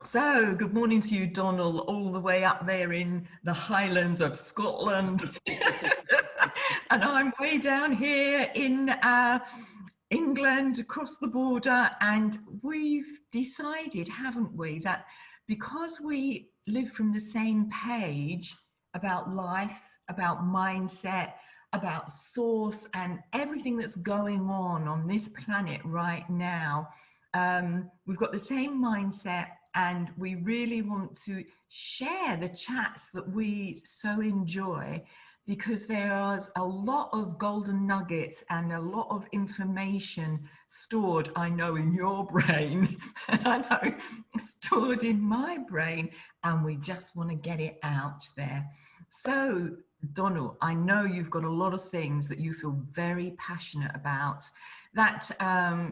So, good morning to you, Donal, all the way up there in the Highlands of Scotland. And I'm way down here in England, across the border. And we've decided, haven't we, that because we live from the same page about life, about mindset, about source, and everything that's going on this planet right now, we've got the same mindset, and we really want to share the chats that we so enjoy, because there's a lot of golden nuggets and a lot of information stored, I know, in your brain, and I know stored in my brain, and we just want to get it out there. So, Donal, I know you've got a lot of things that you feel very passionate about. That,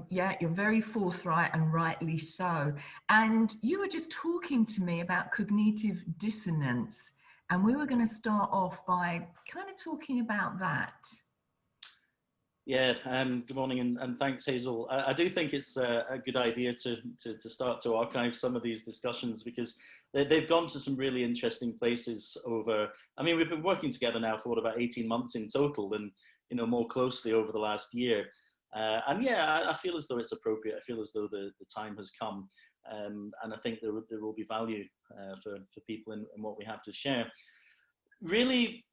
yeah, you're very forthright, and rightly so. And you were just talking to me about cognitive dissonance, and we were going to start off by kind of talking about that. Yeah, good morning, and thanks, Hazel. I do think it's a good idea to start to archive some of these discussions, because they've gone to some really interesting places over, I mean, we've been working together now for about 18 months in total, and, more closely over the last year. And yeah, I feel as though it's appropriate. I feel as though the time has come. And I think there will be value for people in what we have to share. Really,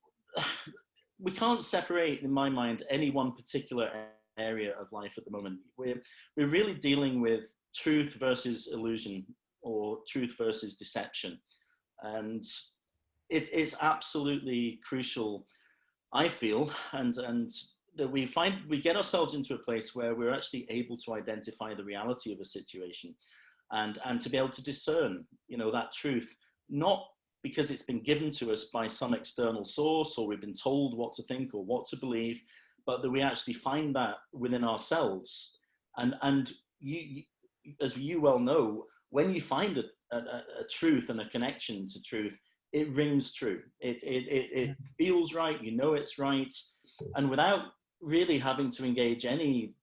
we can't separate, in my mind, any one particular area of life at the moment. We're really dealing with truth versus illusion, or truth versus deception. And it is absolutely crucial, I feel, and that we get ourselves into a place where we're actually able to identify the reality of a situation, and to be able to discern, that truth, not because it's been given to us by some external source, or we've been told what to think or what to believe, but that we actually find that within ourselves. And you, as you well know, when you find a truth and a connection to truth, it rings true. It feels right. It's right, and without really having to engage any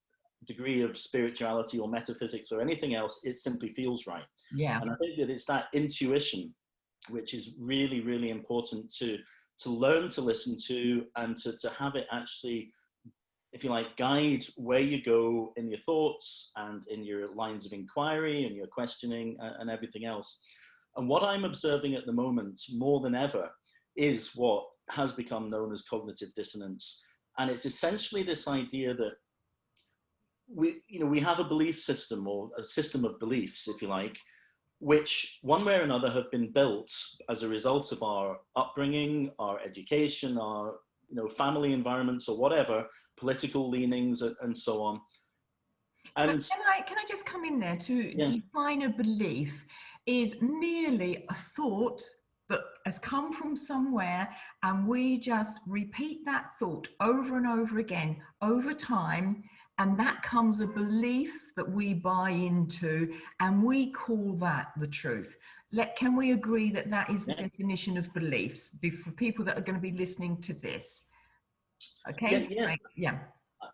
degree of spirituality or metaphysics or anything else, it simply feels right. Yeah. And I think that it's that intuition which is really, really important to learn to listen to, and to have it actually, if you like, guide where you go in your thoughts and in your lines of inquiry and your questioning and everything else. And what I'm observing at the moment more than ever is what has become known as cognitive dissonance. And it's essentially this idea that we have a belief system, or a system of beliefs, if you like, which one way or another have been built as a result of our upbringing, our education, our family environments, or whatever, political leanings, and so on. And so can I just come in there to define a belief is merely a thought that has come from somewhere, and we just repeat that thought over and over again over time, and that comes a belief that we buy into, and we call that the truth. Can we agree that that is the definition of beliefs for people that are going to be listening to this? Okay. Yeah.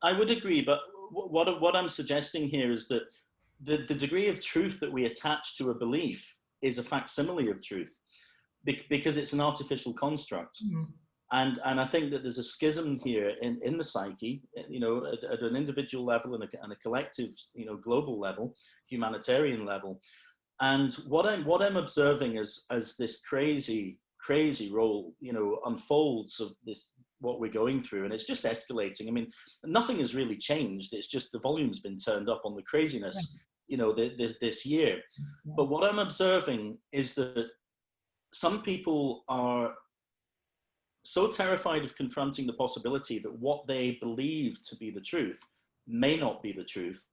I would agree, but what I'm suggesting here is that the degree of truth that we attach to a belief is a facsimile of truth, because it's an artificial construct. Mm-hmm. And I think that there's a schism here in the psyche, at an individual level and a collective, global level, humanitarian level. And what I'm observing as this crazy role, unfolds of this, what we're going through, and it's just escalating. I mean, nothing has really changed. It's just the volume's been turned up on the craziness, this year. But what I'm observing is that some people are so terrified of confronting the possibility that what they believe to be the truth may not be the truth,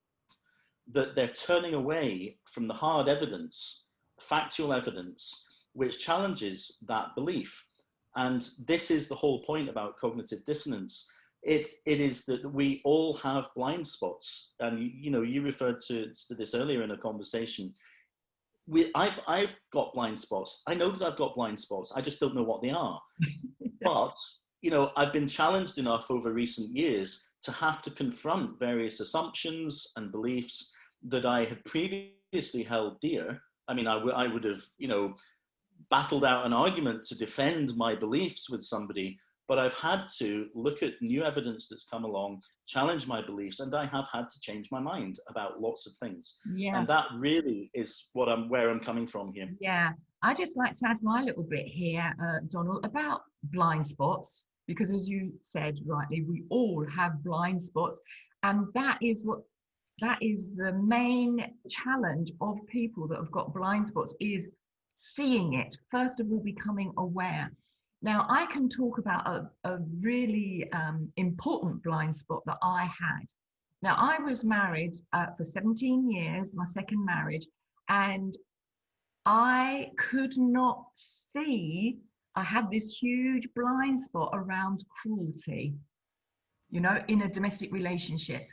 that they're turning away from the hard evidence, factual evidence, which challenges that belief. And this is the whole point about cognitive dissonance. It is that we all have blind spots. And you referred to this earlier in a conversation. I've got blind spots. I know that I've got blind spots. I just don't know what they are. But, I've been challenged enough over recent years to have to confront various assumptions and beliefs that I had previously held dear, I mean, I would have, battled out an argument to defend my beliefs with somebody, but I've had to look at new evidence that's come along, challenge my beliefs, and I have had to change my mind about lots of things. Yeah. And that really is where I'm coming from here. Yeah. I just like to add my little bit here, Donal, about blind spots, because as you said rightly, we all have blind spots. And that is the main challenge of people that have got blind spots, is seeing it, first of all, becoming aware. Now, I can talk about a really important blind spot that I had. Now, I was married for 17 years, my second marriage, and I could not see, I had this huge blind spot around cruelty, in a domestic relationship.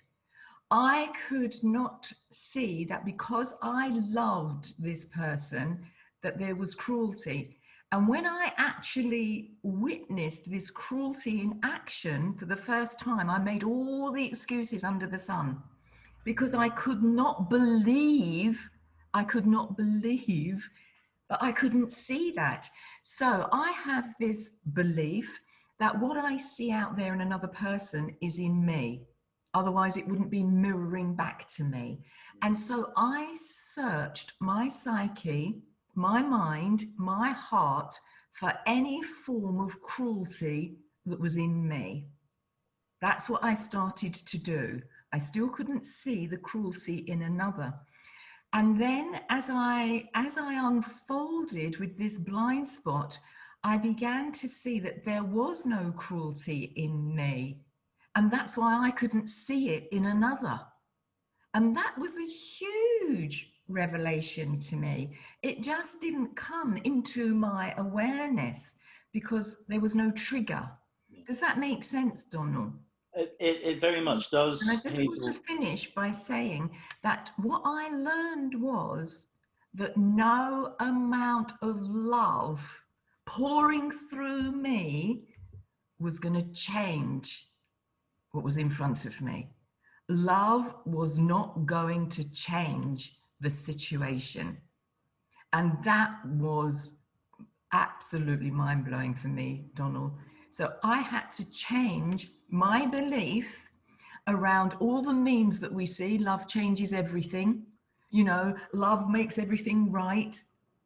I could not see that because I loved this person, that there was cruelty. And when I actually witnessed this cruelty in action for the first time, I made all the excuses under the sun, because I could not believe that I couldn't see that. So I have this belief that what I see out there in another person is in me. Otherwise, it wouldn't be mirroring back to me. And so I searched my psyche, my mind, my heart for any form of cruelty that was in me. That's what I started to do. I still couldn't see the cruelty in another. And then as I unfolded with this blind spot, I began to see that there was no cruelty in me. And that's why I couldn't see it in another. And that was a huge revelation to me. It just didn't come into my awareness because there was no trigger. Does that make sense, Donal? It very much does. And I just want to finish by saying that what I learned was that no amount of love pouring through me was going to change what was in front of me. Love was not going to change the situation. And that was absolutely mind-blowing for me, Donal. So I had to change my belief around all the memes that we see. Love changes everything. Love makes everything right.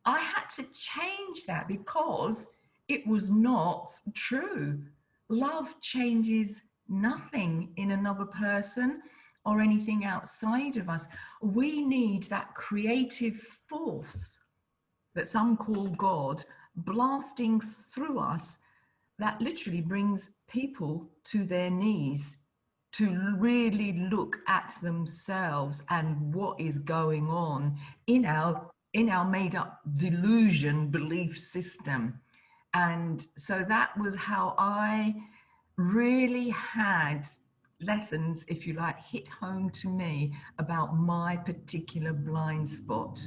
I had to change that because it was not true. Love changes nothing in another person or anything outside of us. We need that creative force that some call God blasting through us, that literally brings people to their knees to really look at themselves and what is going on in our made up delusion belief system. And so that was how I really had lessons, if you like, hit home to me about my particular blind spot.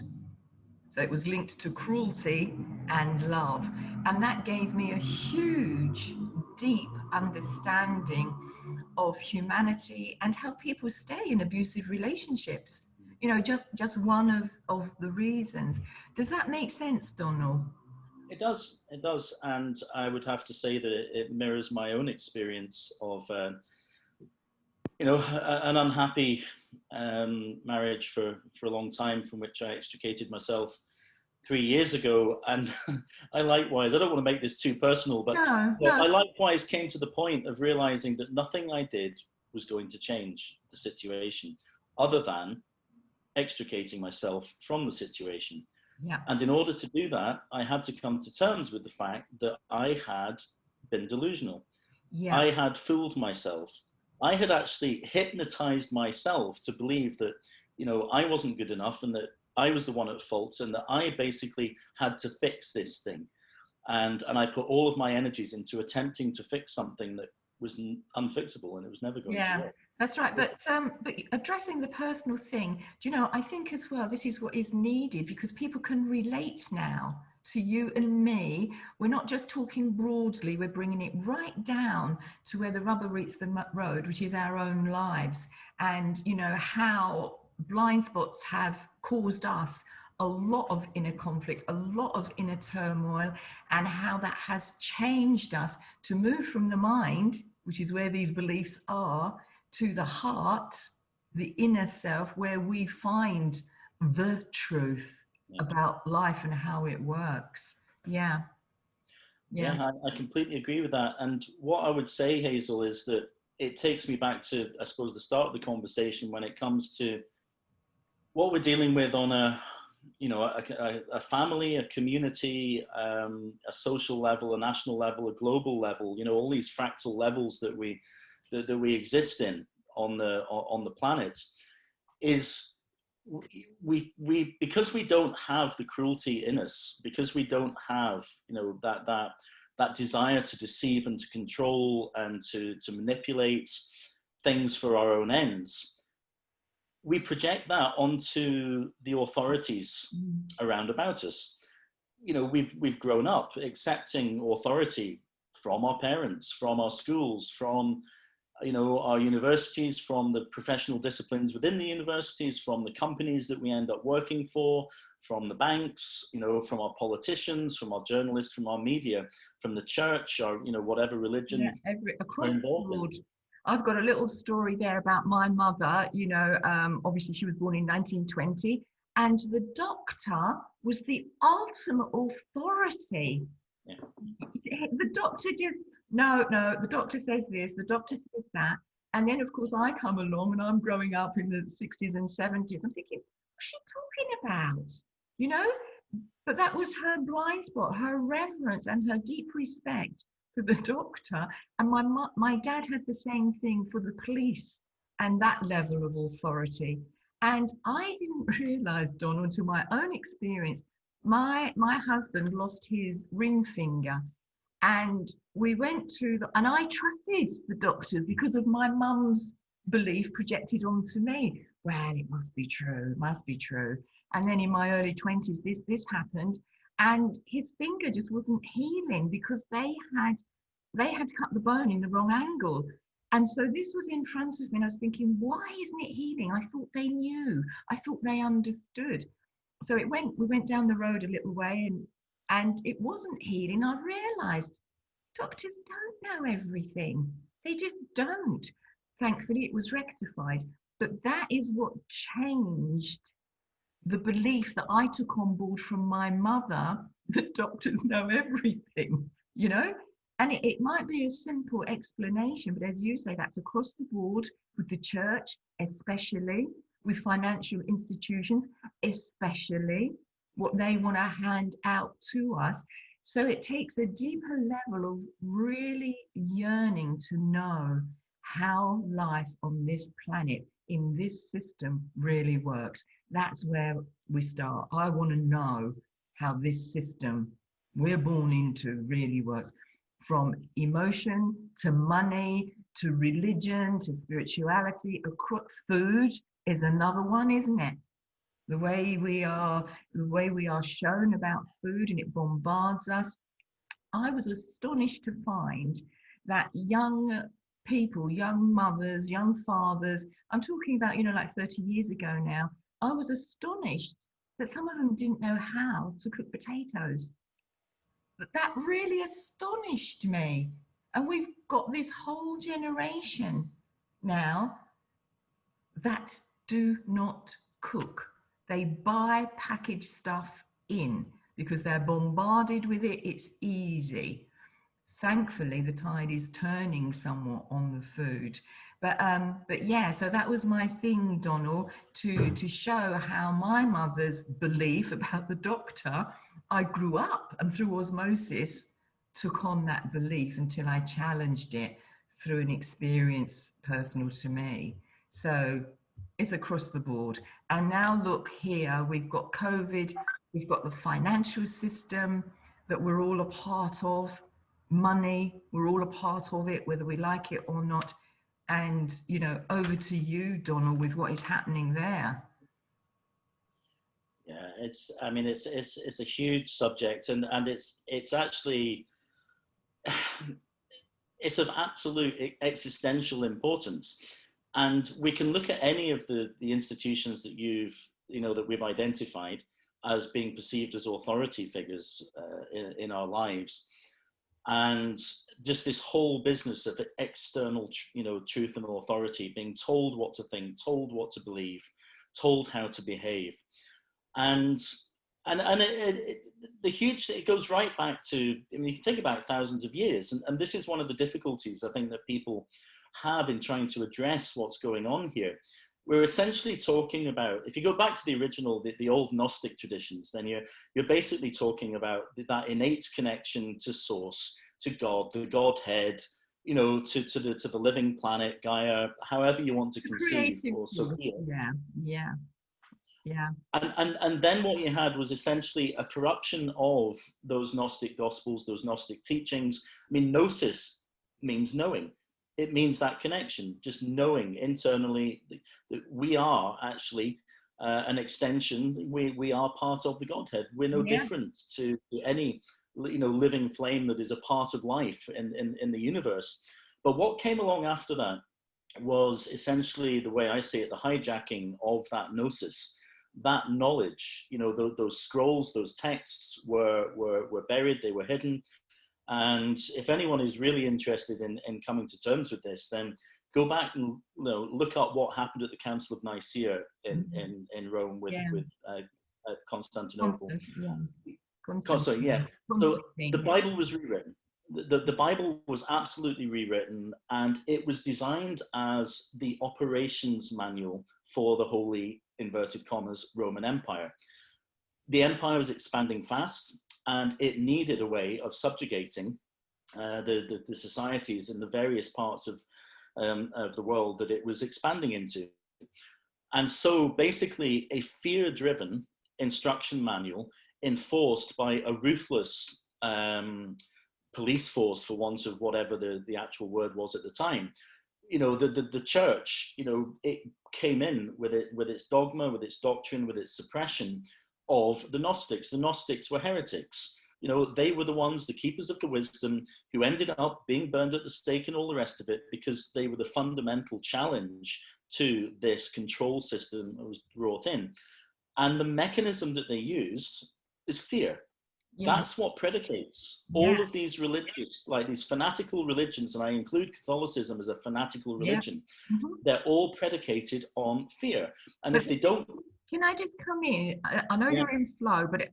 So it was linked to cruelty and love. And that gave me a huge, deep understanding of humanity and how people stay in abusive relationships. Just one of the reasons. Does that make sense, Donal? It does. And I would have to say that it mirrors my own experience of, an unhappy marriage for a long time, from which I extricated myself 3 years ago. And I likewise, I don't want to make this too personal, but I likewise came to the point of realizing that nothing I did was going to change the situation other than extricating myself from the situation. Yeah. And in order to do that, I had to come to terms with the fact that I had been delusional. Yeah. I had fooled myself. I had actually hypnotized myself to believe that, I wasn't good enough and that I was the one at fault and that I basically had to fix this thing. And I put all of my energies into attempting to fix something that was unfixable and it was never going to work. That's right. But addressing the personal thing, I think as well, this is what is needed because people can relate now to you and me. We're not just talking broadly, we're bringing it right down to where the rubber meets the road, which is our own lives. And, how blind spots have caused us a lot of inner conflict, a lot of inner turmoil, and how that has changed us to move from the mind, which is where these beliefs are, to the heart, the inner self, where we find the truth about life and how it works. Yeah. Yeah. Yeah, I completely agree with that. And what I would say, Hazel, is that it takes me back to, I suppose, the start of the conversation when it comes to what we're dealing with on a, you know, a family, a community, a social level, a national level, a global level. You know, all these fractal levels that we exist in on the planet, is we because we don't have the cruelty in us, because we don't have, you know, that desire to deceive and to control and to manipulate things for our own ends, we project that onto the authorities around about us. You know, we've grown up accepting authority from our parents, from our schools, from, you know, our universities, from the professional disciplines within the universities, from the companies that we end up working for, from the banks, you know, from our politicians, from our journalists, from our media, from the church, or, you know, whatever religion Across the board. I've got a little story there about my mother. You know, obviously she was born in 1920, and the doctor was the ultimate authority. Yeah. The doctor just, no, the doctor says this, the doctor says that. And then, of course, I come along and I'm growing up in the 60s and 70s. I'm thinking, what's she talking about? You know? But that was her blind spot, her reverence and her deep respect for the doctor. And my dad had the same thing for the police and that level of authority. And I didn't realize, Donald, to my own experience, my husband lost his ring finger. And we went to, and I trusted the doctors because of my mum's belief projected onto me. Well, it must be true, must be true. And then in my early 20s, this happened, and his finger just wasn't healing because they had cut the bone in the wrong angle. And so this was in front of me, and I was thinking, why isn't it healing? I thought they knew. I thought they understood. So we went down the road a little way, and it wasn't healing. I realized doctors don't know everything. They just don't. Thankfully, it was rectified. But that is what changed the belief that I took on board from my mother, that doctors know everything, you know? And it might be a simple explanation, but as you say, that's across the board with the church, especially with financial institutions, especially what they want to hand out to us. So it takes a deeper level of really yearning to know how life on this planet, in this system, really works. That's where we start. I want to know how this system we're born into really works. From emotion to money to religion to spirituality, food is another one, isn't it? The way we are shown about food, and it bombards us. I was astonished to find that young people, young mothers, young fathers, I'm talking about, you know, like 30 years ago now, I was astonished that some of them didn't know how to cook potatoes. That really astonished me. And we've got this whole generation now that do not cook. They buy packaged stuff in because they're bombarded with it. It's easy. Thankfully, the tide is turning somewhat on the food. But yeah, so that was my thing, Donal, to show how my mother's belief about the doctor, I grew up and through osmosis took on that belief until I challenged it through an experience personal to me. So it's across the board. And now look here, we've got COVID, we've got the financial system that we're all a part of, money, we're all a part of it, whether we like it or not. And, you know, over to you, Donal, with what is happening there. Yeah, it's a huge subject, and it's actually it's of absolute existential importance. And we can look at any of the institutions that that we've identified, as being perceived as authority figures in our lives. And just this whole business of external, truth and authority, being told what to think, told what to believe, told how to behave. And it goes right back to, I mean, you can take about thousands of years. And this is one of the difficulties I think that people have in trying to address what's going on here. We're essentially talking about, if you go back to the original, the old Gnostic traditions, then you're basically talking about that innate connection to source, to God, the Godhead, to the living planet, Gaia, however you want to conceive, or Sophia. Yeah. And then what you had was essentially a corruption of those Gnostic gospels, those Gnostic teachings. I mean, gnosis means knowing. It means that connection, just knowing internally that we are actually an extension. We are part of the Godhead. We're no different to any living flame that is a part of life in the universe. But what came along after that was essentially, the way I see it, the hijacking of that gnosis. That knowledge, those scrolls, those texts were buried, they were hidden. And if anyone is really interested in coming to terms with this, then go back and look up what happened at the Council of Nicaea in Rome with Constantinople. Constantine. So the Bible was rewritten. The Bible was absolutely rewritten, and it was designed as the operations manual for the Holy, inverted commas, Roman Empire. The empire was expanding fast, and it needed a way of subjugating the societies in the various parts of the world that it was expanding into. And so basically a fear-driven instruction manual enforced by a ruthless police force, for want of whatever the actual word was at the time. The church, it came in with its dogma, with its doctrine, with its suppression of the Gnostics. The Gnostics were heretics. They were the ones, the keepers of the wisdom, who ended up being burned at the stake and all the rest of it, because they were the fundamental challenge to this control system that was brought in. And the mechanism that they used is fear. That's what predicates all of these religious, like these fanatical religions, and I include Catholicism as a fanatical religion. They're all predicated on fear. And if they don't... Can I just come in? I know you're in flow, but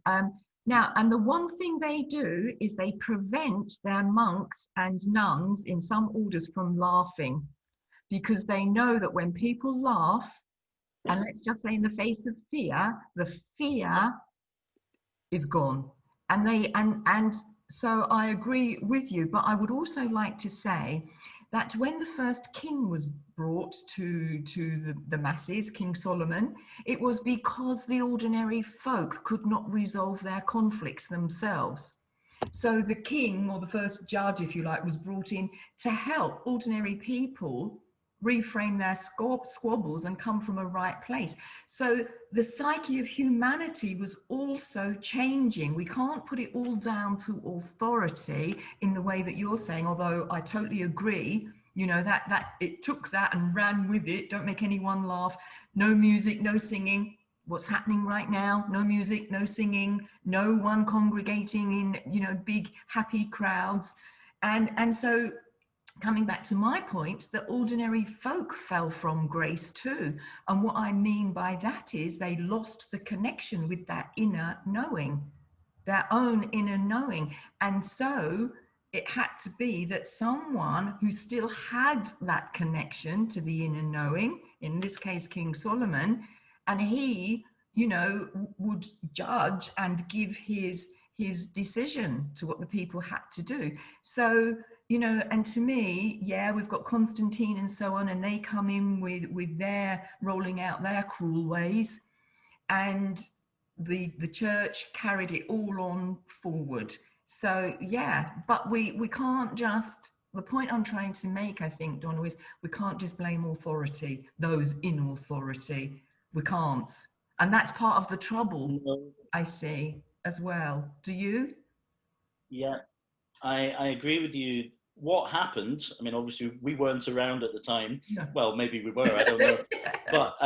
now, and the one thing they do is they prevent their monks and nuns in some orders from laughing, because they know that when people laugh, and let's just say in the face of fear, the fear is gone. And so I agree with you, but I would also like to say that when the first king was brought to the masses, King Solomon, it was because the ordinary folk could not resolve their conflicts themselves. So the king, or the first judge, if you like, was brought in to help ordinary people reframe their squabbles and come from a right place. So the psyche of humanity was also changing. We can't put it all down to authority in the way that you're saying, although I totally agree, that it took that and ran with it. Don't make anyone laugh. No music, no singing. What's happening right now? No music, no singing, no one congregating in, big happy crowds. And so coming back to my point, the ordinary folk fell from grace too. And what I mean by that is they lost the connection with that inner knowing, their own inner knowing. And so it had to be that someone who still had that connection to the inner knowing, in this case, King Solomon, and he, would judge and give his decision to what the people had to do. So, and to me, we've got Constantine and so on, and they come in with their rolling out their cruel ways, and the church carried it all on forward. So but we can't just, the point I'm trying to make, I think, Donal, is we can't just blame authority, those in authority. We can't. And that's part of the trouble, I see, as well. Do you? Yeah, I agree with you. What happened, I mean, obviously we weren't around at the time. Well, maybe we were, I don't know. But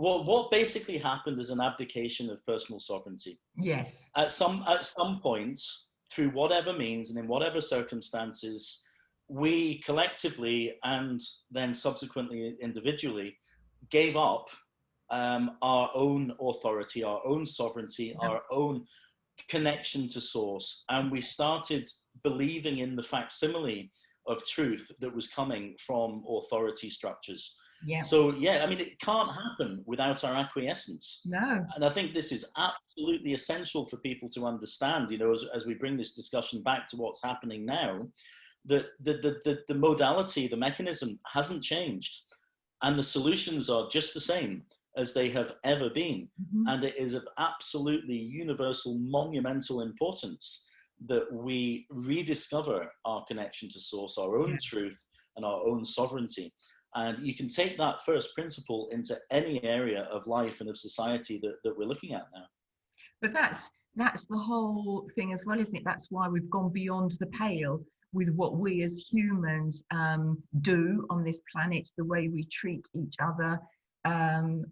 what basically happened is an abdication of personal sovereignty. Yes. At some point, through whatever means and in whatever circumstances, we collectively and then subsequently individually gave up our own authority, our own sovereignty, our own connection to source, and we started believing in the facsimile of truth that was coming from authority structures. Yeah. So yeah, I mean, it can't happen without our acquiescence. No. And I think this is absolutely essential for people to understand, you know, as we bring this discussion back to what's happening now, that the modality, the mechanism hasn't changed, and the solutions are just the same as they have ever been. Mm-hmm. And it is of absolutely universal, monumental importance that we rediscover our connection to source, our own truth, and our own sovereignty. And you can take that first principle into any area of life and of society that we're looking at now. But that's the whole thing as well, isn't it? That's why we've gone beyond the pale with what we as humans do on this planet, the way we treat each other. And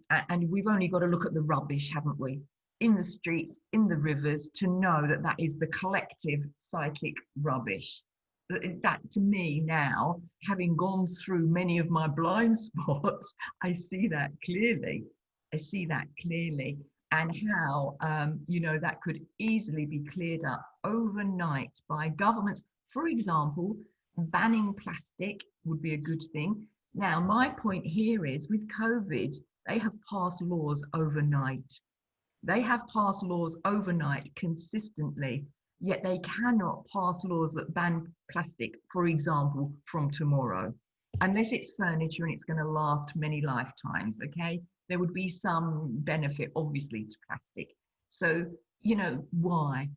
we've only got to look at the rubbish, haven't we? In the streets, in the rivers, to know that that is the collective psychic rubbish. That to me now, having gone through many of my blind spots, I see that clearly. And how, you know, that could easily be cleared up overnight by governments. For example, banning plastic would be a good thing. Now, my point here is with COVID, they have passed laws overnight. They have passed laws overnight consistently, yet they cannot pass laws that ban plastic, for example, from tomorrow, unless it's furniture and it's going to last many lifetimes, okay? There would be some benefit, obviously, to plastic. So, you know, why?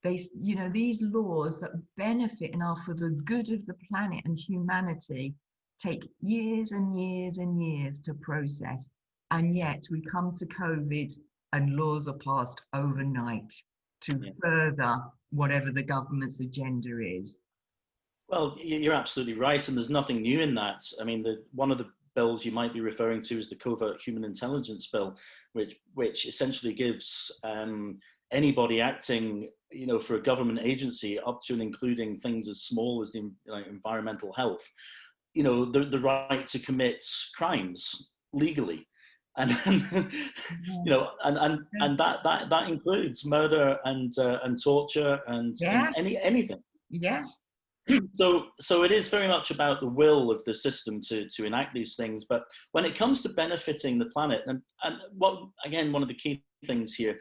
You know, these laws that benefit and are for the good of the planet and humanity take years and years and years to process. And yet we come to COVID and laws are passed overnight to further whatever the government's agenda is. Well, you're absolutely right. And there's nothing new in that. I mean, one of the bills you might be referring to is the Covert Human Intelligence Bill, which essentially gives anybody acting, you know, for a government agency up to and including things as small as the environmental health, you know, the right to commit crimes legally. And you know, and that includes murder and torture and anything. Yeah. So it is very much about the will of the system to enact these things. But when it comes to benefiting the planet, and what again, one of the key things here,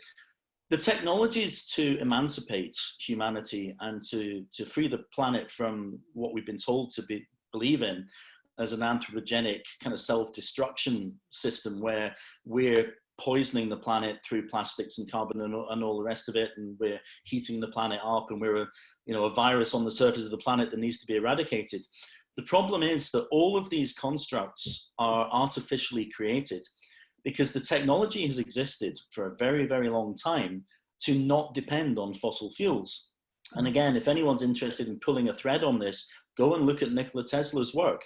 the technologies to emancipate humanity and to free the planet from what we've been told to believe in as an anthropogenic kind of self-destruction system where we're poisoning the planet through plastics and carbon and all the rest of it, and we're heating the planet up, and we're a virus on the surface of the planet that needs to be eradicated. The problem is that all of these constructs are artificially created because the technology has existed for a very, very long time to not depend on fossil fuels. And again, if anyone's interested in pulling a thread on this, go and look at Nikola Tesla's work.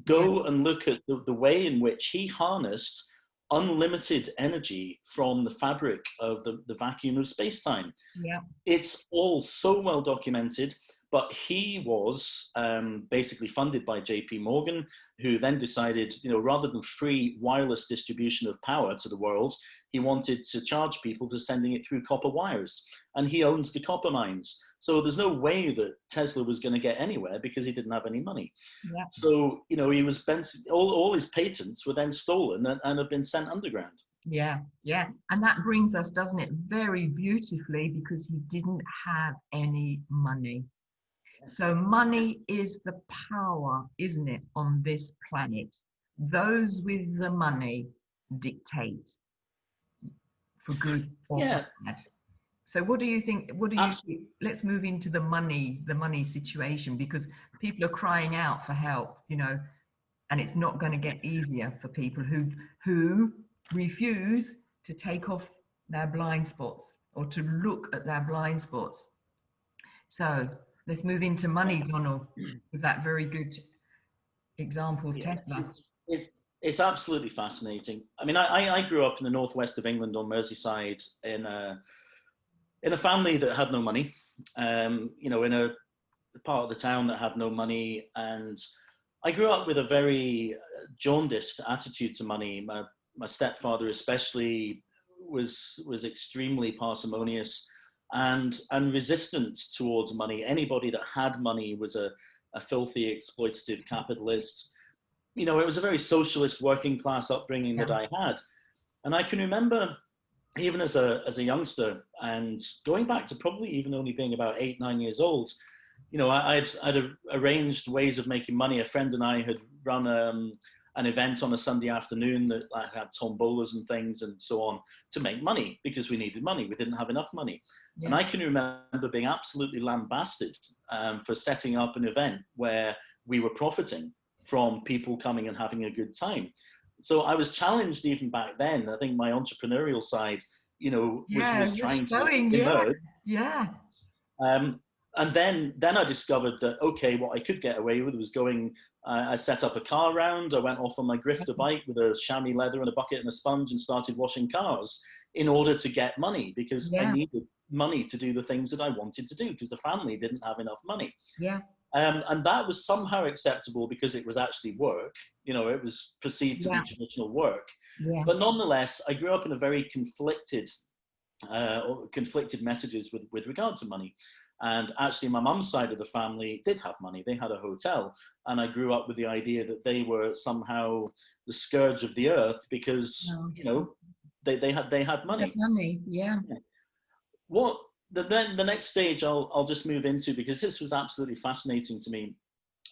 Go and look at the way in which he harnessed unlimited energy from the fabric of the vacuum of space-time. Yeah. It's all so well documented, but he was basically funded by JP Morgan, who then decided, you know, rather than free wireless distribution of power to the world, he wanted to charge people for sending it through copper wires. And he owns the copper mines. So there's no way that Tesla was going to get anywhere because he didn't have any money. Yeah. So, you know, all his patents were then stolen and have been sent underground. Yeah, yeah. And that brings us, doesn't it, very beautifully, because he didn't have any money. So money is the power, isn't it, on this planet? Those with the money dictate for good or for bad. So what do you think, let's move into the money situation, because people are crying out for help, you know, and it's not going to get easier for people who refuse to take off their blind spots or to look at their blind spots. So let's move into money, Donal, with that very good example of Tesla. It's absolutely fascinating. I mean, I grew up in the northwest of England on Merseyside in a family that had no money, you know, in a part of the town that had no money. And I grew up with a very jaundiced attitude to money. My stepfather especially was extremely parsimonious and resistant towards money. Anybody that had money was a filthy, exploitative capitalist. You know, it was a very socialist working class upbringing that I had. And I can remember even as a youngster, and going back to probably even only being about 8, 9 years old, you know, I'd arranged ways of making money. A friend and I had run an event on a Sunday afternoon that had tombolas and things and so on to make money because we needed money. We didn't have enough money. Yeah. And I can remember being absolutely lambasted for setting up an event where we were profiting from people coming and having a good time. So I was challenged even back then. I think my entrepreneurial side, you know, was trying to emerge. Yeah. And then I discovered that, okay, what I could get away with was going, I set up a car round. I went off on my grifter bike with a chamois leather and a bucket and a sponge and started washing cars in order to get money, because I needed money to do the things that I wanted to do because the family didn't have enough money. Yeah. And that was somehow acceptable because it was actually work. You know, it was perceived to be traditional work. Yeah. But nonetheless, I grew up in a very conflicted messages with regard to money. And actually, my mum's side of the family did have money. They had a hotel. And I grew up with the idea that they were somehow the scourge of the earth because, you know, they had money. Money, yeah. What the next stage I'll just move into, because this was absolutely fascinating to me.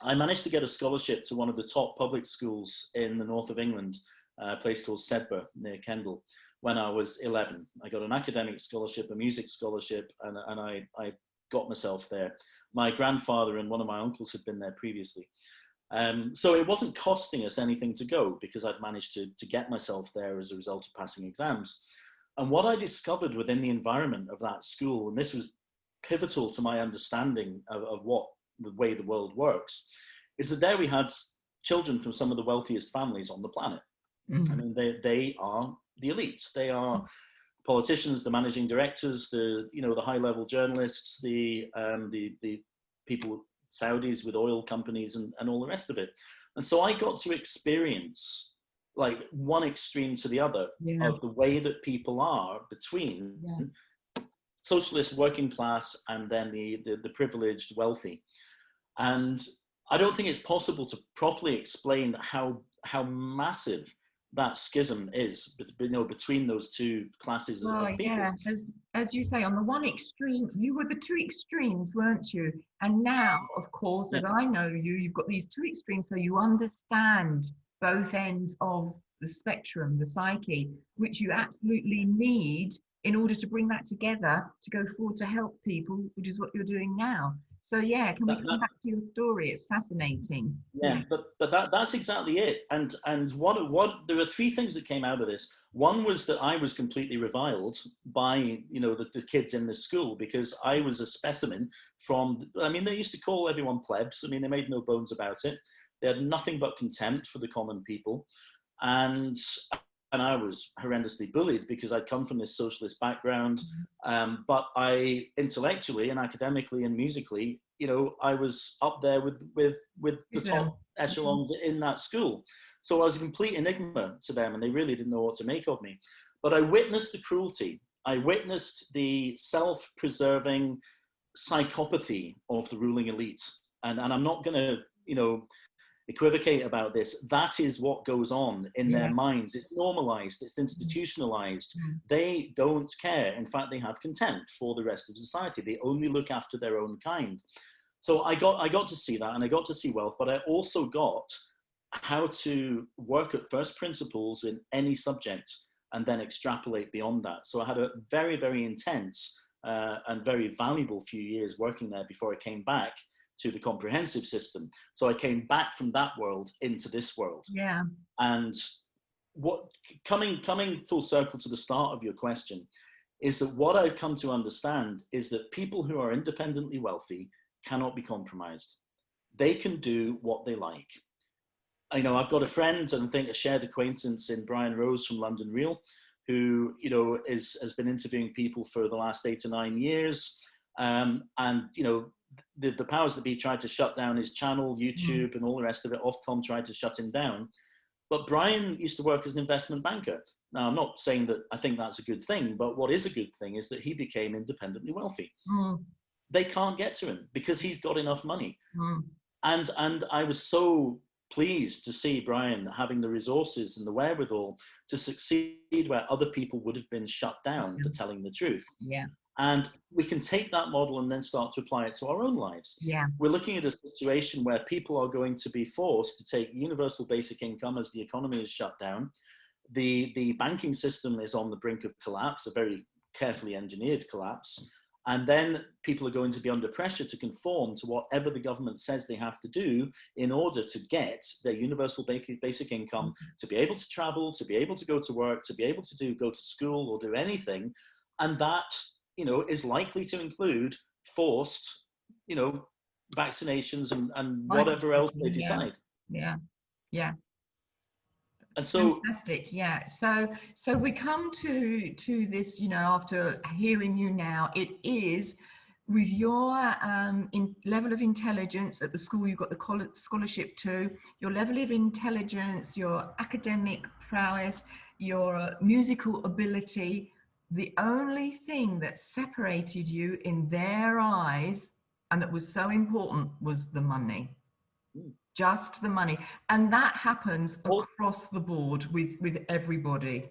I managed to get a scholarship to one of the top public schools in the north of England, a place called Sedbergh near Kendal, when I was 11. I got an academic scholarship, a music scholarship, and I got myself there. My grandfather and one of my uncles had been there previously. So it wasn't costing us anything to go because I'd managed to get myself there as a result of passing exams. And what I discovered within the environment of that school, and this was pivotal to my understanding of what the way the world works, is that there we had children from some of the wealthiest families on the planet. Mm-hmm. I mean, they are the elites. They are politicians, the managing directors, the high-level journalists, the people, Saudis with oil companies, and all the rest of it. And so I got to experience like one extreme to the other of the way that people are between socialist working class and then the privileged wealthy. And I don't think it's possible to properly explain how massive that schism is, you know, between those two classes of people. Yeah, as you say, on the one extreme, you were the two extremes, weren't you? And now, of course, as I know you, you've got these two extremes, so you understand both ends of the spectrum, the psyche, which you absolutely need in order to bring that together to go forward to help people, which is what you're doing now. So yeah, can we come back to your story? It's fascinating. Yeah, but that's exactly it. And what there were three things that came out of this. One was that I was completely reviled by, you know, the kids in the school because I was a specimen from, I mean, they used to call everyone plebs. I mean, they made no bones about it. They had nothing but contempt for the common people. And I was horrendously bullied because I'd come from this socialist background. But I intellectually and academically and musically, you know, I was up there with the top echelons in that school. So I was a complete enigma to them and they really didn't know what to make of me. But I witnessed the cruelty. I witnessed the self-preserving psychopathy of the ruling elites. And I'm not going to, you know, equivocate about this. That is what goes on in their minds. It's normalized, it's institutionalized. They don't care. In fact, they have contempt for the rest of society. They only look after their own kind. So I got to see that, and I got to see wealth, but I also got how to work at first principles in any subject and then extrapolate beyond that. So I had a very, very intense and very valuable few years working there before I came back to the comprehensive system. So I came back from that world into this world. Yeah. And what coming full circle to the start of your question is that what I've come to understand is that people who are independently wealthy cannot be compromised. They can do what they like. I've got a friend and I think a shared acquaintance in Brian Rose from London Real, who, has been interviewing people for the last 8 or 9 years. And, the powers that be tried to shut down his channel, YouTube, and all the rest of it. Ofcom tried to shut him down. But Brian used to work as an investment banker. Now, I'm not saying that I think that's a good thing, but what is a good thing is that he became independently wealthy. They can't get to him because he's got enough money. And I was so pleased to see Brian having the resources and the wherewithal to succeed where other people would have been shut down for telling the truth. Yeah. And we can take that model and then start to apply it to our own lives. Yeah. We're looking at a situation where people are going to be forced to take universal basic income as the economy is shut down. The banking system is on the brink of collapse, a very carefully engineered collapse. And then people are going to be under pressure to conform to whatever the government says they have to do in order to get their universal basic income, to be able to travel, to be able to go to work, to be able to go to school or do anything. And that, is likely to include forced, vaccinations and whatever else they decide. Yeah. Yeah. And so fantastic. Yeah. So we come to this, after hearing you now, it is with your level of intelligence at the school you got the scholarship to, your level of intelligence, your academic prowess, your musical ability, the only thing that separated you in their eyes and that was so important was the money. Just the money. And that happens across the board with everybody.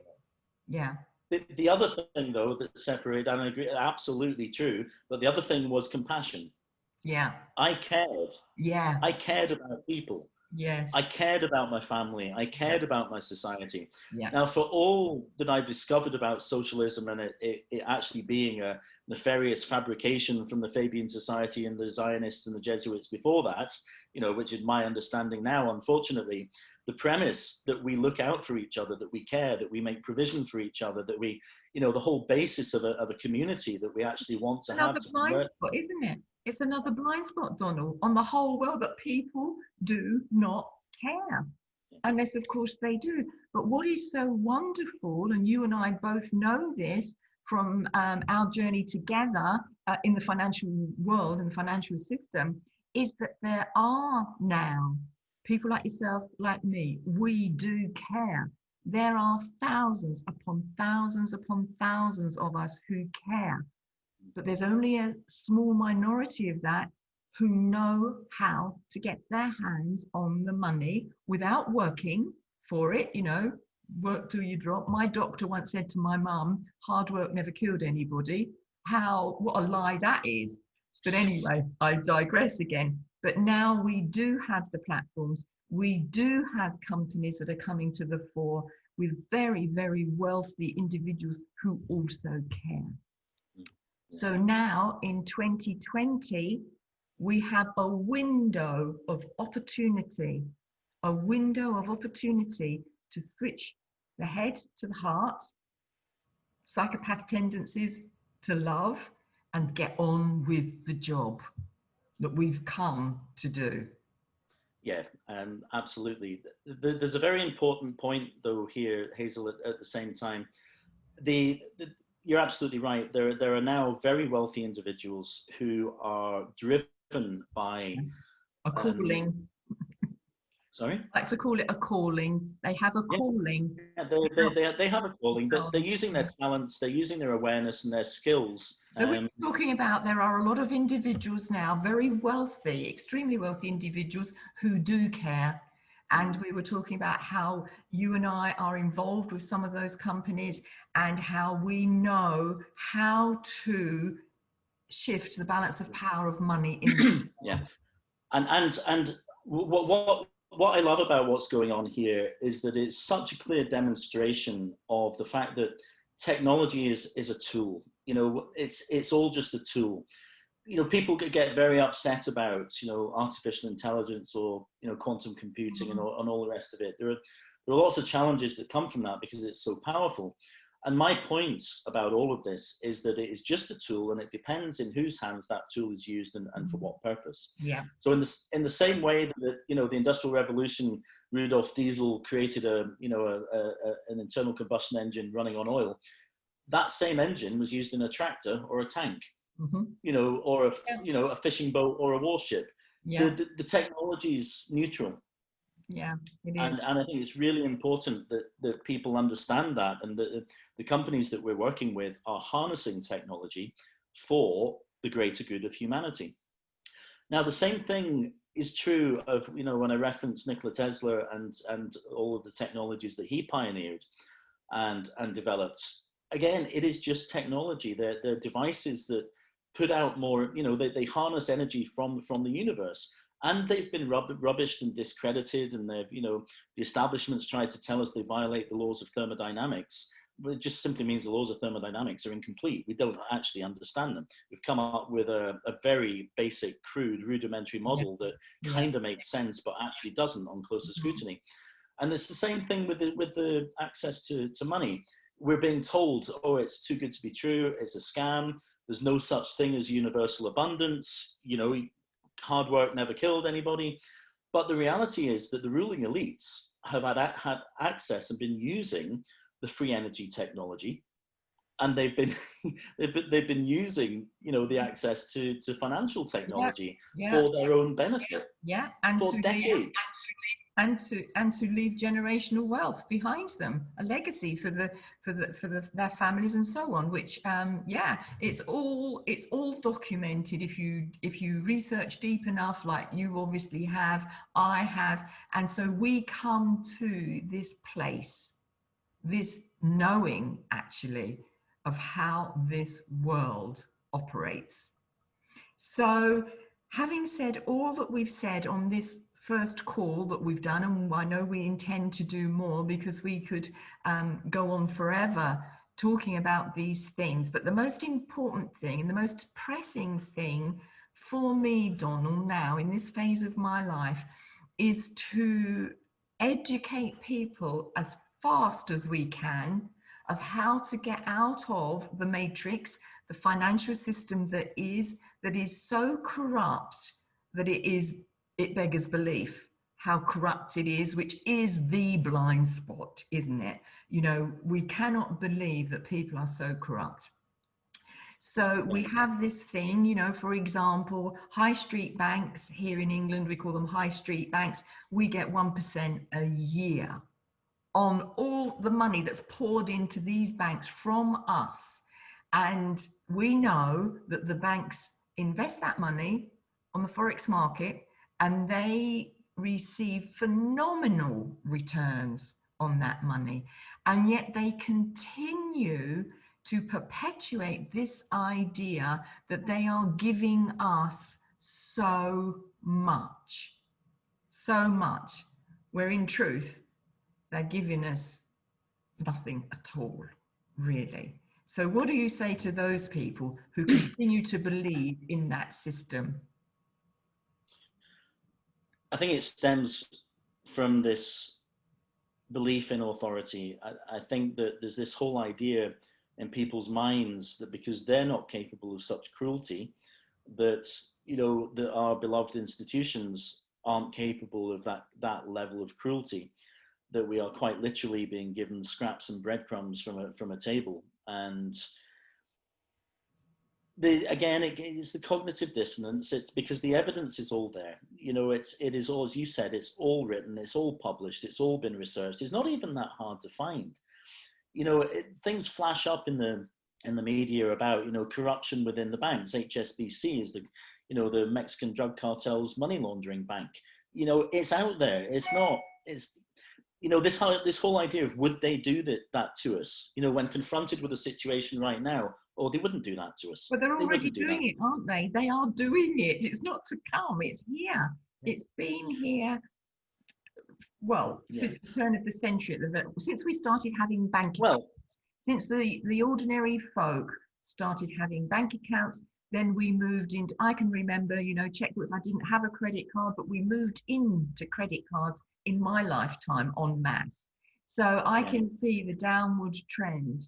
Yeah. The other thing, though, that separated, and I agree, absolutely true, but the other thing was compassion. Yeah. I cared. Yeah. I cared about people. Yes. I cared about my family. I cared about my society. Yeah. Now, for all that I've discovered about socialism and it actually being a nefarious fabrication from the Fabian Society and the Zionists and the Jesuits before that, which is my understanding now, unfortunately, the premise that we look out for each other, that we care, that we make provision for each other, that we, the whole basis of a community that we actually want to have. Another blind spot, isn't it? It's another blind spot, Donal, on the whole world, that people do not care. Unless, of course, they do. But what is so wonderful, and you and I both know this from our journey together in the financial world and the financial system, is that there are now people like yourself, like me. We do care. There are thousands upon thousands upon thousands of us who care. But there's only a small minority of that who know how to get their hands on the money without working for it, work till you drop. My doctor once said to my mum, hard work never killed anybody. What a lie that is. But anyway, I digress again. But now we do have the platforms. We do have companies that are coming to the fore with very, very wealthy individuals who also care. So now in 2020, we have a window of opportunity to switch the head to the heart, psychopath tendencies to love, and get on with the job that we've come to do. Yeah, absolutely. There's a very important point, though, here, Hazel, at the same time. You're absolutely right. There are now very wealthy individuals who are driven by a calling. Sorry? I like to call it a calling. They have a calling. Yeah, they have a calling. They're using their talents, they're using their awareness and their skills. So we're talking about, there are a lot of individuals now, very wealthy, extremely wealthy individuals who do care. And we were talking about how you and I are involved with some of those companies and how we know how to shift the balance of power of money in the yeah. And what I love about what's going on here is that it's such a clear demonstration of the fact that technology is a tool. It's all just a tool. People get very upset about, artificial intelligence or, quantum computing and all the rest of it. There are lots of challenges that come from that because it's so powerful. And my point about all of this is that it is just a tool, and it depends in whose hands that tool is used and for what purpose. Yeah. So in the same way that the Industrial Revolution, Rudolf Diesel created an internal combustion engine running on oil. That same engine was used in a tractor or a tank, or a fishing boat or a warship. Yeah. The technology is neutral. Yeah, it is. And I think it's really important that people understand that, and that the companies that we're working with are harnessing technology for the greater good of humanity. Now, the same thing is true of, when I reference Nikola Tesla and all of the technologies that he pioneered and developed. Again, it is just technology. They're devices that put out more, they harness energy from the universe. And they've been rubbished and discredited, and they've, the establishment's tried to tell us they violate the laws of thermodynamics. But it just simply means the laws of thermodynamics are incomplete. We don't actually understand them. We've come up with a very basic, crude, rudimentary model that kind of makes sense, but actually doesn't on closer scrutiny. And it's the same thing with the access to money. We're being told, oh, it's too good to be true. It's a scam. There's no such thing as universal abundance. Hard work never killed anybody. But the reality is that the ruling elites have had access and been using the free energy technology, and they've been using the access to financial technology for their own benefit and for decades. And to leave generational wealth behind them, a legacy for their families and so on. Which it's all documented if you research deep enough, like you obviously have, I have, and so we come to this place, this knowing actually of how this world operates. So, having said all that we've said on this first call that we've done, and I know we intend to do more because we could go on forever talking about these things, but the most important thing and the most pressing thing for me, Donal, now in this phase of my life is to educate people as fast as we can of how to get out of the matrix, the financial system that is so corrupt that it beggars belief how corrupt it is, which is the blind spot, isn't it? We cannot believe that people are so corrupt. So we have this thing, for example, high street banks here in England, we call them high street banks. We get 1% a year on all the money that's poured into these banks from us. And we know that the banks invest that money on the Forex market, and they receive phenomenal returns on that money. And yet they continue to perpetuate this idea that they are giving us so much, where in truth, they're giving us nothing at all, really. So what do you say to those people who continue to believe in that system? I think it stems from this belief in authority. I think that there's this whole idea in people's minds that because they're not capable of such cruelty, that that our beloved institutions aren't capable of that level of cruelty, that we are quite literally being given scraps and breadcrumbs from a table. And again, it's the cognitive dissonance. It's because the evidence is all there. It is all, as you said, it's all written, it's all published, it's all been researched. It's not even that hard to find. Things flash up in the media about corruption within the banks. HSBC is the Mexican drug cartel's money laundering bank. It's out there. It's not. It's this whole idea of would they do that to us? When confronted with a situation right now, they wouldn't do that to us. But they're already doing it, aren't they? They are doing it. It's not to come. It's here. It's been here. Well, since the turn of the century, since we started having bank accounts, since the ordinary folk started having bank accounts, then we moved into, I can remember, checkbooks. I didn't have a credit card, but we moved into credit cards in my lifetime en masse. So I can see the downward trend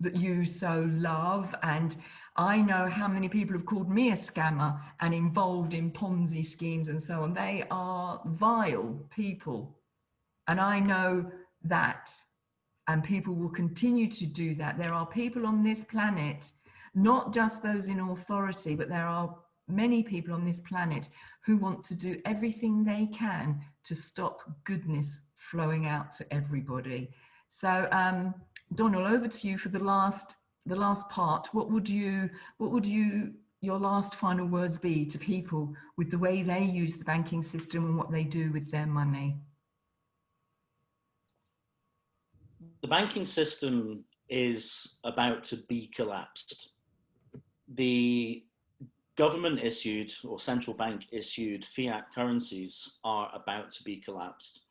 that you so love. And I know how many people have called me a scammer and involved in Ponzi schemes and so on. They are vile people. And I know that. And people will continue to do that. There are people on this planet, not just those in authority, but there are many people on this planet who want to do everything they can to stop goodness flowing out to everybody. So, Donal, over to you for the last part. What would your last final words be to people with the way they use the banking system and what they do with their money? The banking system is about to be collapsed. The government issued or central bank issued fiat currencies are about to be collapsed.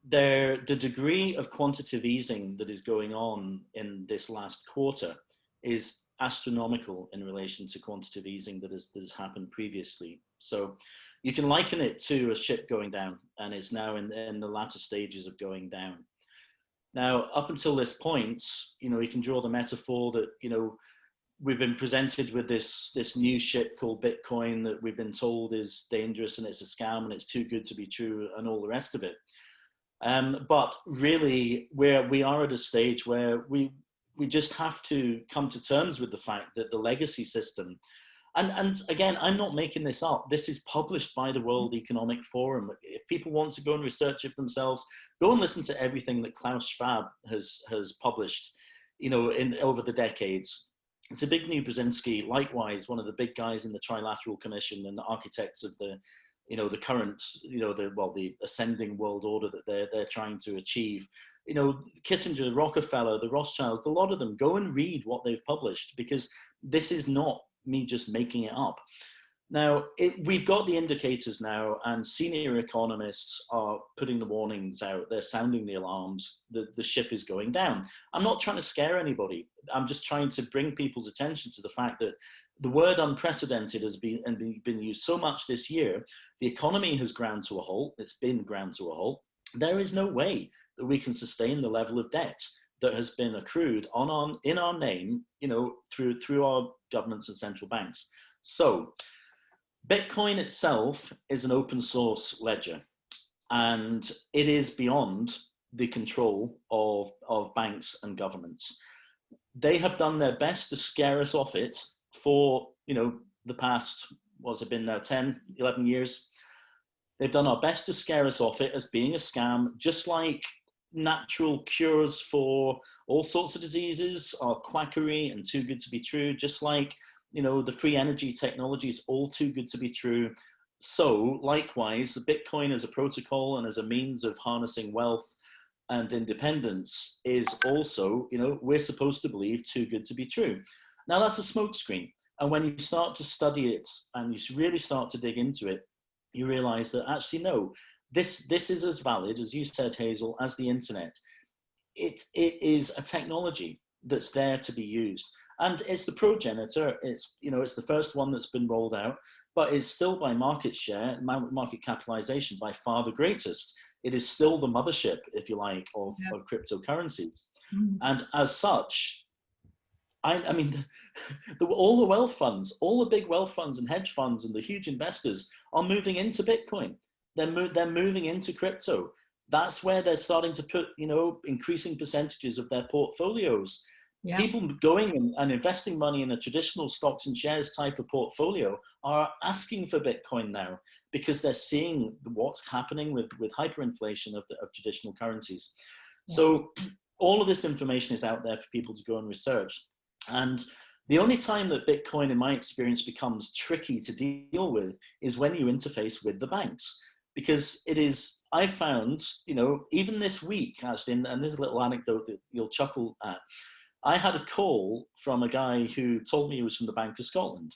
The degree of quantitative easing that is going on in this last quarter is astronomical in relation to quantitative easing that has happened previously. So you can liken it to a ship going down, and it's now in the latter stages of going down. Now, up until this point, you can draw the metaphor that, we've been presented with this new ship called Bitcoin that we've been told is dangerous and it's a scam and it's too good to be true and all the rest of it. But really, we are at a stage where we just have to come to terms with the fact that the legacy system, and again, I'm not making this up. This is published by the World Economic Forum. If people want to go and research it themselves, go and listen to everything that Klaus Schwab has published, over the decades. Zbigniew Brzezinski, likewise, one of the big guys in the Trilateral Commission and the architects of the current, the ascending world order that they're trying to achieve. Kissinger, Rockefeller, the Rothschilds, a lot of them, go and read what they've published, because this is not me just making it up. Now, we've got the indicators now, and senior economists are putting the warnings out. They're sounding the alarms. The ship is going down. I'm not trying to scare anybody. I'm just trying to bring people's attention to the fact that the word unprecedented has been used so much this year. The economy has ground to a halt. It's been ground to a halt. There is no way that we can sustain the level of debt that has been accrued in our name, through our governments and central banks. So Bitcoin itself is an open source ledger, and it is beyond the control of banks and governments. They have done their best to scare us off it for, the past, what's it been now, 10, 11 years. They've done our best to scare us off it as being a scam, just like natural cures for all sorts of diseases are quackery and too good to be true, just like, the free energy technology is all too good to be true. So likewise, the Bitcoin as a protocol and as a means of harnessing wealth and independence is also, we're supposed to believe too good to be true. Now that's a smokescreen. And when you start to study it and you really start to dig into it, you realize that actually, no, this is as valid, as you said, Hazel, as the internet. It is a technology that's there to be used. And it's the progenitor, it's the first one that's been rolled out, but it's still by market share, market capitalization, by far the greatest. It is still the mothership, if you like, of cryptocurrencies. Mm. And as such, I mean, all the wealth funds, all the big wealth funds and hedge funds and the huge investors are moving into Bitcoin. They're moving into crypto. That's where they're starting to put, increasing percentages of their portfolios. Yeah. People going and investing money in a traditional stocks and shares type of portfolio are asking for Bitcoin now, because they're seeing what's happening with hyperinflation of traditional currencies. Yeah. So all of this information is out there for people to go and research. And the only time that Bitcoin, in my experience, becomes tricky to deal with is when you interface with the banks. Because it is, I found, even this week, actually, and there's a little anecdote that you'll chuckle at. I had a call from a guy who told me he was from the Bank of Scotland,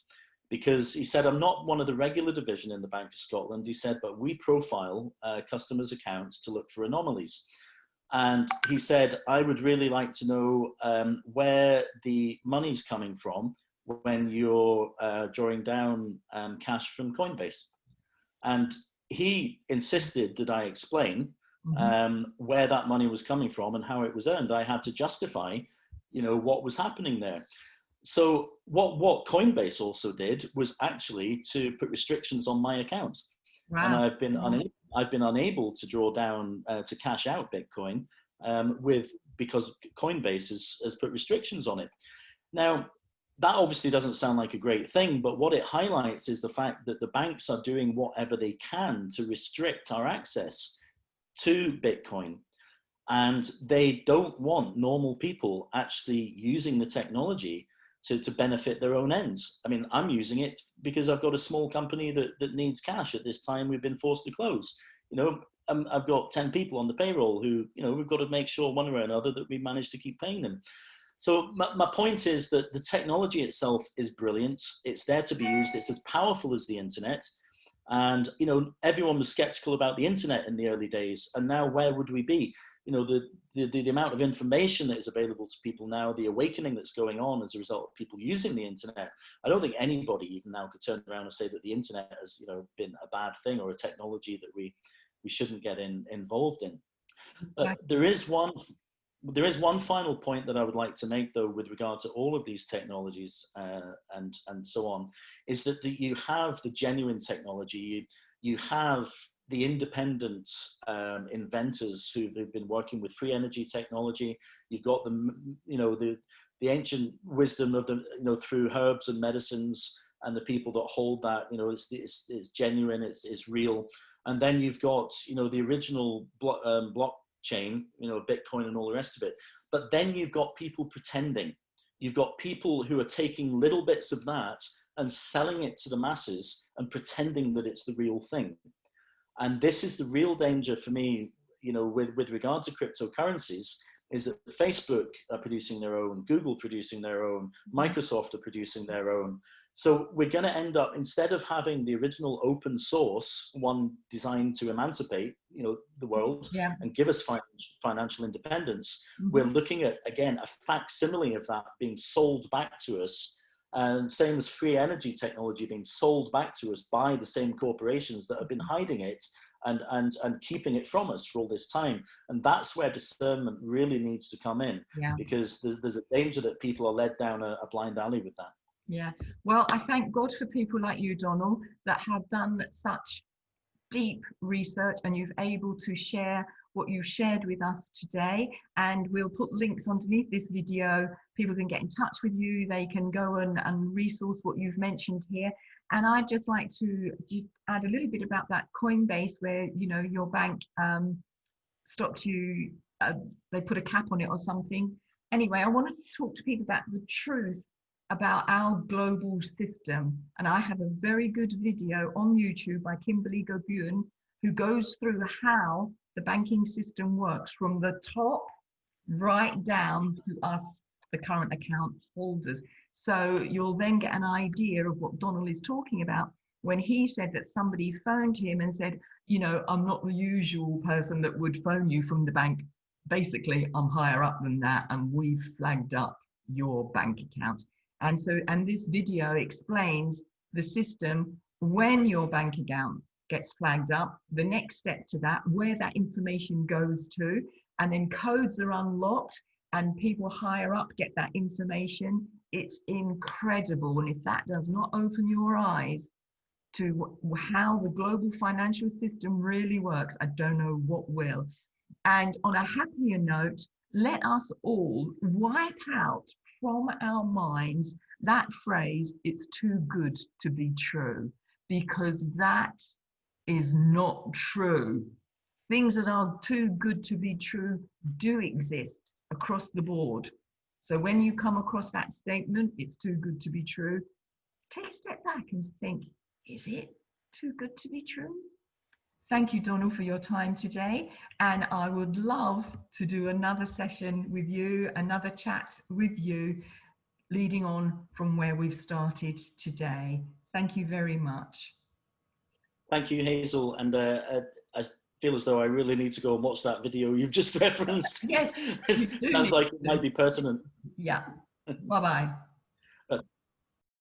because he said, I'm not one of the regular division in the Bank of Scotland. He said, but we profile customers' accounts to look for anomalies. And he said, I would really like to know where the money's coming from when you're drawing down cash from Coinbase. And he insisted that I explain where that money was coming from and how it was earned. I had to justify what was happening there. So what Coinbase also did was actually to put restrictions on my accounts. Wow. And I've been unable to draw down to cash out Bitcoin because Coinbase has put restrictions on it. Now, that obviously doesn't sound like a great thing, but what it highlights is the fact that the banks are doing whatever they can to restrict our access to Bitcoin. And they don't want normal people actually using the technology to benefit their own ends. I mean, I'm using it because I've got a small company that needs cash at this time. We've been forced to close. I've got 10 people on the payroll who, we've got to make sure one way or another that we manage to keep paying them. So my point is that the technology itself is brilliant. It's there to be used. It's as powerful as the internet. And, everyone was skeptical about the internet in the early days. And now where would we be? The amount of information that is available to people now, the awakening that's going on as a result of people using the internet. I don't think anybody even now could turn around and say that the internet has, been a bad thing or a technology that we shouldn't get involved in. There is one final point that I would like to make, though, with regard to all of these technologies and so on, is that you have the genuine technology, you have the independent inventors who've been working with free energy technology. You've got the ancient wisdom of through herbs and medicines, and the people that hold that it's genuine, it's real. And then you've got the original blockchain, Bitcoin and all the rest of it. But then you've got people pretending. You've got people who are taking little bits of that and selling it to the masses and pretending that it's the real thing. And this is the real danger for me, with regard to cryptocurrencies, is that Facebook are producing their own, Google producing their own, Microsoft are producing their own. So we're going to end up, instead of having the original open source, one designed to emancipate, the world and give us financial independence, we're looking at, again, a facsimile of that being sold back to us. And same as free energy technology being sold back to us by the same corporations that have been hiding it and keeping it from us for all this time. And that's where discernment really needs to come in, because there's a danger that people are led down a blind alley with that. Yeah, well, I thank God for people like you, Donal, that have done such deep research, and you've able to share what you've shared with us today. And we'll put links underneath this video. People can get in touch with you. They can go and resource what you've mentioned here. And I'd just like to just add a little bit about that Coinbase, where, your bank stopped you, they put a cap on it or something. Anyway, I want to talk to people about the truth about our global system. And I have a very good video on YouTube by Kimberly Gobuin, who goes through how the banking system works from the top right down to us, the current account holders. So you'll then get an idea of what Donal is talking about when he said that somebody phoned him and said, I'm not the usual person that would phone you from the bank. Basically, I'm higher up than that, and we've flagged up your bank account. And this video explains the system when your bank account gets flagged up, the next step to that, where that information goes to, and then codes are unlocked and people higher up get that information. It's incredible. And if that does not open your eyes to how the global financial system really works, I don't know what will. And on a happier note, let us all wipe out from our minds that phrase, it's too good to be true, because that is not true. Things that are too good to be true do exist across the board. So when you come across that statement, it's too good to be true, take a step back and think, is it too good to be true? Thank you, Donal, for your time today. And I would love to do another session with you, another chat with you, leading on from where we've started today. Thank you very much. Thank you, Hazel. And I feel as though I really need to go and watch that video you've just referenced. Yes. It sounds like it might be pertinent. Yeah. Bye-bye.